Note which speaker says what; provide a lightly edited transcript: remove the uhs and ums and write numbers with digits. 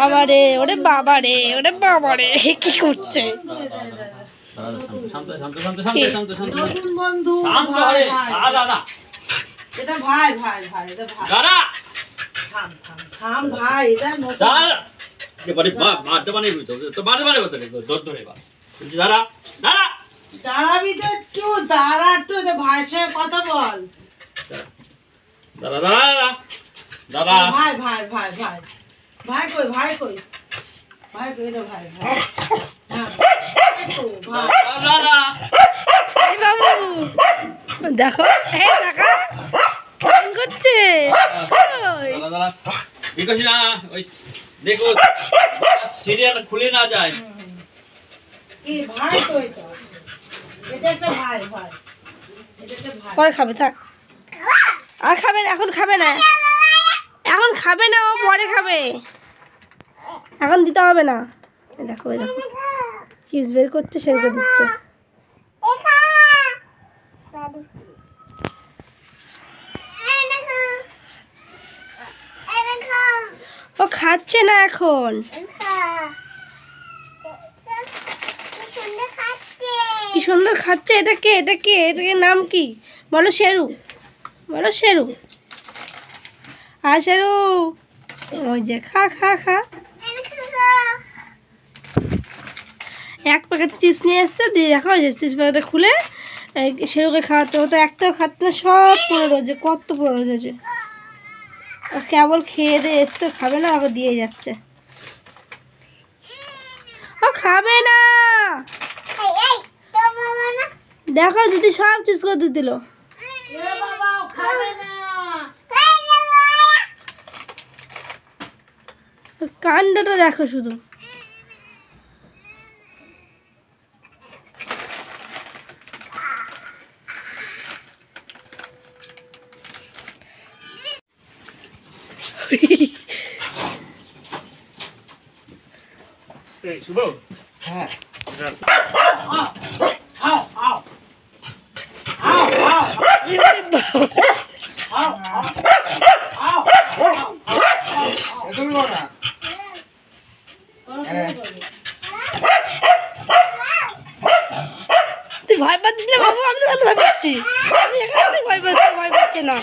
Speaker 1: বাবা রে, ওরে বাবা রে, ওরে বাবা রে, কি করছে?
Speaker 2: নতুন বন্ধু এটা ভাই ভাই ভাই এটা ভাই দাদা থাম ভাই এটা নতুন
Speaker 3: যে বড় মারতে বানাই বুঝতো তো মারতে বানাই বলতে দর ধরে বা দাদা দাদা
Speaker 2: দাঁড়াবি তো একটু দাঁড়া একটু ভাইয়ের সঙ্গে কথা বল
Speaker 3: দাদা দাদা দাদা
Speaker 2: ভাই ভাই ভাই ভাই ভাই কই ভাই কই ভাই কই রে ভাই ভাই
Speaker 3: দাদা
Speaker 1: এই বাবু দেখো, এই দেখা কেমন করছে।
Speaker 3: দাদা দাদা বিকশি না ওই দেখো সিরিয়াল খুলে না যায়
Speaker 2: কি ভাই কই তো এটা একটা ভাই ভাই এটা একটা ভাই
Speaker 1: পরে খাবে, থাক। আর খাবে না, এখন খাবে না, এখন খাবে না, ও পরে খাবে, এখন দিতে হবে না। দেখো এই দেখো চিজ বের করছে, সেরকম দিচ্ছে। ও খাচ্ছে না এখন, কি সুন্দর খাচ্ছে। এটা কে, এটা কে, এটাকে নাম কি বলো? শেরু বলো, শেরু। আর শেরু ওই যে খা খা খা। এক প্যাকেট চিপস নিয়ে এসছে, দিয়ে দেখা ওই যে চিপস প্যাকেটটা খুলে শেরুকে খাওয়াতে হতো। একটাও খাচ্ছে না, সব পড়ে রয়েছে, কত পড়ে রয়েছে। কেবল খেয়ে দিয়ে এসছে, খাবে না, আবার দিয়ে যাচ্ছে। ও খাবে না, দেখো দিদি সব চিপস করে দিয়ে দিল। কাণ্ডটা দেখো শুধু।
Speaker 3: এই শুভ
Speaker 2: হ্যাঁ
Speaker 1: তুই ভয় পাচ্ছিস না বাবু? আমি তো ভয় পাচ্ছি, আমি এখানে ভয় পাচ্ছি, ভয় পাচ্ছি না।